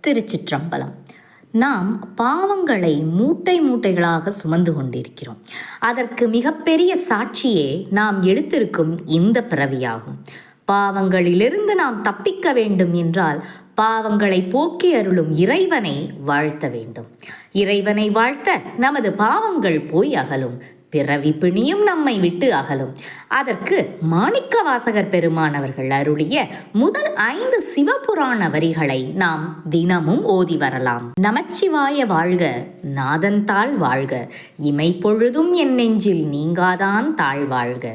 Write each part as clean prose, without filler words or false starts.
திருச்சிற்றம்பலம். நாம் பாவங்களை மூட்டை மூட்டைகளாக சுமந்து கொண்டிருக்கிறோம். அதற்கு மிகப்பெரிய சாட்சியே நாம் எடுத்திருக்கும் இந்த பிறவியாகும். பாவங்களிலிருந்து நாம் தப்பிக்க வேண்டும் என்றால் பாவங்களை போக்கி அருளும் இறைவனை வாழ்த்த வேண்டும். இறைவனை வாழ்த்த நமது பாவங்கள் போய் அகலும், பிறவி பிணியும் நம்மை விட்டு அகலும். அதற்கு மாணிக்கவாசகர் பெருமான் அவர்கள் அருளிய முதல் 5 சிவபுராண வரிகளை நாம் தினமும் ஓதி வரலாம். நமச்சிவாய வாழ்க, நாதன் தாள் வாழ்க, இமைப்பொழுதும் என் நெஞ்சில் நீங்காதான் தாழ் வாழ்க,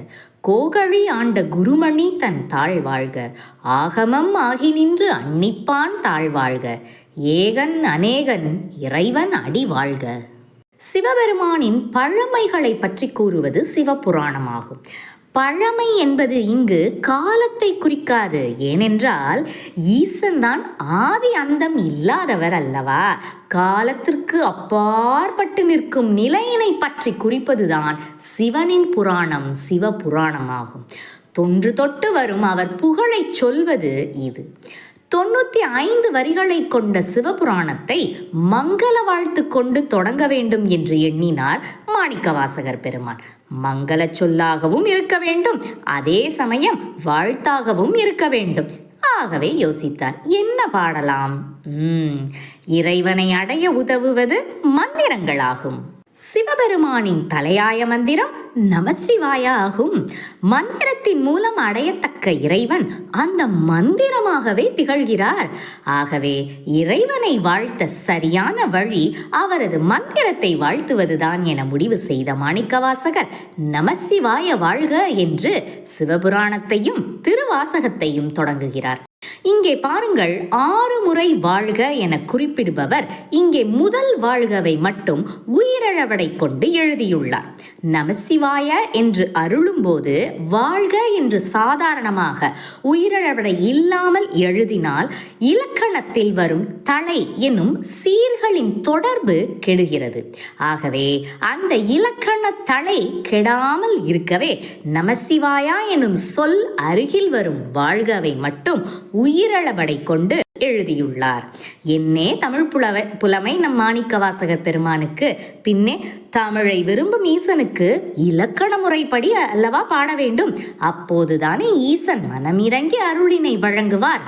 கோகழி ஆண்ட குருமணி தன் தாழ் வாழ்க, ஆகமம் ஆகி நின்று அன்னிப்பான் தாழ் வாழ்க, ஏகன் அநேகன் இறைவன் அடி வாழ்க. சிவபெருமானின் பழமைகளை பற்றி கூறுவது சிவபுராணமாகும். பழமை என்பது இங்கு காலத்தை குறிக்காது. ஏனென்றால் ஈசன் தான் ஆதி அந்தம் இல்லாதவர் அல்லவா. காலத்திற்கு அப்பாற்பட்டு நிற்கும் நிலையினை பற்றி குறிப்பதுதான் சிவனின் புராணம் சிவபுராணமாகும். தொன்று தொட்டு வரும் அவர் புகழை சொல்வது இது. 95 வரிகளை கொண்ட சிவபுராணத்தை மங்கள வாழ்த்து கொண்டு தொடங்க வேண்டும் என்று எண்ணினார் மாணிக்கவாசகர் பெருமான். மங்கள சொல்லாகவும் இருக்க வேண்டும், அதே சமயம் வாழ்த்தாகவும் இருக்க வேண்டும். ஆகவே யோசித்தார், என்ன பாடலாம்? இறைவனை அடைய உதவுவது மந்திரங்களாகும். சிவபெருமானின் தலையாய மந்திரம் நமச்சிவாய ஆகும். மந்திரத்தின் மூலம் அடையத்தக்க இறைவன் அந்த மந்திரமாகவே திகழ்கிறார். ஆகவே இறைவனை வாழ்த்த சரியான வழி அவரது மந்திரத்தை வாழ்த்துவதுதான் என முடிவு செய்த மாணிக்கவாசகர் நமசிவாய வாழ்க என்று சிவபுராணத்தையும் திருவாசகத்தையும் தொடங்குகிறார். இங்கே பாருங்கள், 6 முறை வாழ்க என குறிப்பிடுபவர் இங்கே முதல் வாழ்கவை மட்டும் உயிரிழவடை கொண்டு எழுதியுள்ளார். நமசிவாய என்று அருளும்போது வாழ்க என்று சாதாரணமாக உயிரிழவடை இல்லாமல் எழுதினால் இலக்கணத்தில் வரும் தலை என்னும் சீர்களின் தொடர்பு கெடுகிறது. ஆகவே அந்த இலக்கண தலை கெடாமல் இருக்கவே நமசிவாயா எனும் சொல் அருகில் வரும் வாழ்கவை மட்டும் உயிரளபடை கொண்டு எழுதியுள்ளார். என்னே தமிழ் புலமை நம் மாணிக்கவாசகர் பெருமானுக்கு. பின்னே தமிழை விரும்பும் ஈசனுக்கு இலக்கண முறைப்படி அல்லவா பாட வேண்டும். அப்போதுதானே ஈசன் மனமிறங்கி அருளினை வழங்குவார்.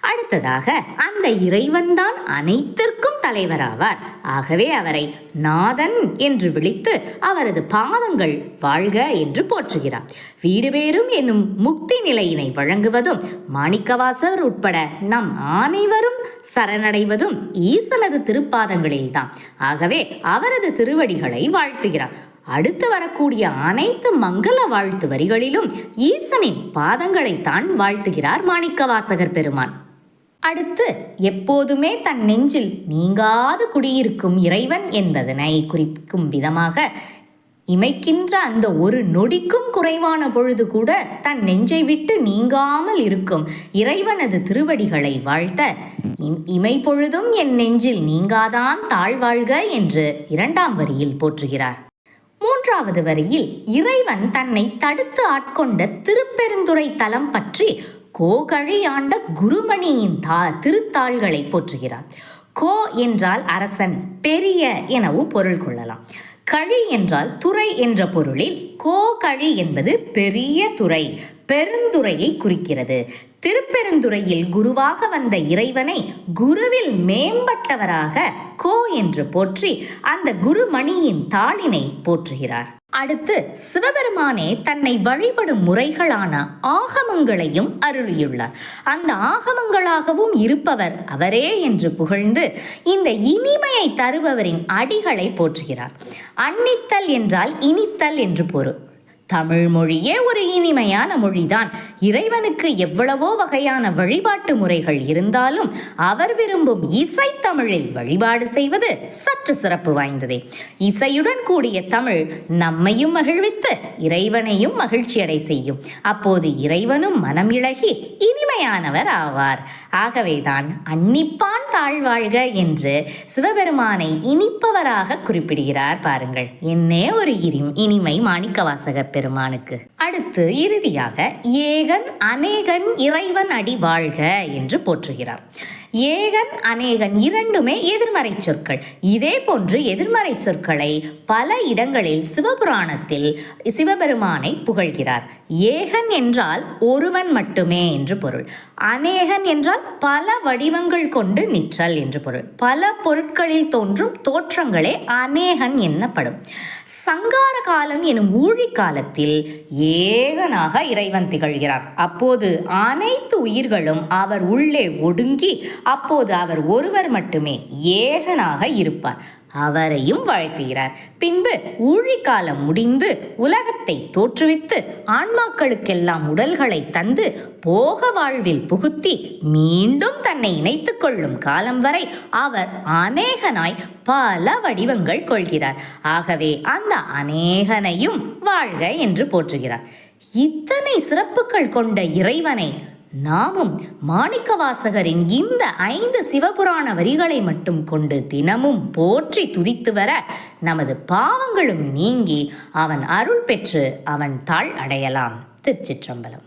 அடுத்ததாக அந்த இறைவன்தான் அனைத்திற்கும் தலைவராவார். ஆகவே அவரை நாதன் என்று விളിத்து அவரது பாதங்கள் வாழ்க என்று போற்றுகிறார். வீடு பேரும் என்னும் முக்தி நிலையினை வழங்குவதும் மாணிக்கவாசகர் உட்பட நம் அனைவரும் சரணடைவதும் ஈசனது திருப்பாதங்களில்தான். ஆகவே அவரது திருவடிகளை வாழ்த்துகிறார். அடுத்து வரக்கூடிய அனைத்து மங்கள வாழ்த்து வரிகளிலும் ஈசனின் பாதங்களைத்தான் வாழ்த்துகிறார் மாணிக்கவாசகர் பெருமான். அடுத்து எப்போதுமே தன் நெஞ்சில் நீங்காது குடியிருக்கும் இறைவன் என்பதனை குறிக்கும் விதமாக இமைக்கின்ற அந்த ஒரு நொடிக்கும் குறைவான பொழுது கூட தன் நெஞ்சை விட்டு நீங்காமல் இருக்கும் இறைவனது திருவடிகளை வாழ்த்த இமை பொழுதும் என் நெஞ்சில் நீங்காதான் தாழ்வாழ்க என்று 2ஆம் வரியில் போற்றுகிறார். 3வது வரியில் இறைவன் தன்னை தடுத்து ஆட்கொண்ட திருப்பெருந்துறை தலம் பற்றி கோகழி ஆண்ட குருமணியின் திருத்தாள்களை போற்றுகிறார். கோ என்றால் அரசன், பெரிய எனவும் பொருள் கொள்ளலாம். கழி என்றால் துறை என்ற பொருளில் கோகழி என்பது பெரிய துறை, பெருந்துறையை குறிக்கிறது. திருப்பெருந்துறையில் குருவாக வந்த இறைவனை குருவில் மேம்பட்டவராக கோ என்று போற்றி அந்த குருமணியின் தாளினை போற்றுகிறார். அடுத்து சிவபெருமானே தன்னை வழிபடும் முறைகளான ஆகமங்களையும் அருளியுள்ளார். அந்த ஆகமங்களாகவும் இருப்பவர் அவரே என்று புகழ்ந்து இந்த இனிமையை தருபவரின் அடிகளை போற்றுகிறார். அன்னித்தல் என்றால் இனித்தல் என்று பொருள். தமிழ் மொழியே ஒரு இனிமையான மொழிதான். இறைவனுக்கு எவ்வளவோ வகையான வழிபாட்டு முறைகள் இருந்தாலும் அவர் விரும்பும் இசைத்தமிழில் வழிபாடு செய்வது சற்று சிறப்பு வாய்ந்ததே. இசையுடன் கூடிய தமிழ் நம்மையும் மகிழ்வித்து இறைவனையும் மகிழ்ச்சியடை செய்யும். அப்போது இறைவனும் மனம் இளகி இனிமையானவர் ஆவார். ஆகவேதான் அன்னிப்பான் தாழ்வாழ்க என்று சிவபெருமானை இனிப்பவராக குறிப்பிடுகிறார். பாருங்கள், என்னே ஒரு இனிமை மாணிக்கவாசகர் பெருமானுக்கு. அடுத்து இறுதியாக ஏகன் அநேகன் இறைவன் அடி வாழ்க என்று போற்றுகிறார். ஏகன் அநேகன் இரண்டுமே எதிர்மறை சொற்கள். இதே போன்று எதிர்மறை சொற்களை பல இடங்களில் சிவபுராணத்தில் சிவபெருமானை புகழ்கிறார். ஏகன் என்றால் ஒருவன் மட்டுமே என்று பொருள். அநேகன் என்றால் பல வடிவங்கள் கொண்டு நிற்றல் என்று பொருள். பல பொருட்களில் தோன்றும் தோற்றங்களே அநேகன் என்னப்படும். சங்கார காலம் எனும் ஊழி காலத்தில் ஏகனாக இறைவன் திகழ்கிறார். அப்போது அனைத்து உயிர்களும் அவர் உள்ளே ஒடுங்கி அப்போது அவர் ஒருவர் மட்டுமே ஏகனாக இருப்பார். அவரையும் வாழ்த்துகிறார். பின்பு ஊழிக்காலம் முடிந்து உலகத்தை தோற்றுவித்து ஆன்மாக்களுக்கெல்லாம் உடல்களை தந்து போக வாழ்வில் புகுத்தி மீண்டும் தன்னை இணைத்துக் கொள்ளும் காலம் வரை அவர் அநேகனாய் பல வடிவங்கள் கொள்கிறார். ஆகவே அந்த அநேகனையும் வாழ்க என்று போற்றுகிறார். இத்தனை சிறப்புகள் கொண்ட இறைவனை நாமும் மாணிக்கவாசகரின் இந்த 5 சிவபுராண வரிகளை மட்டும் கொண்டு தினமும் போற்றி துதித்து வர நமது பாவங்களும் நீங்கி அவன் அருள் பெற்று அவன் தாள் அடையலாம். திருச்சிற்றம்பலம்.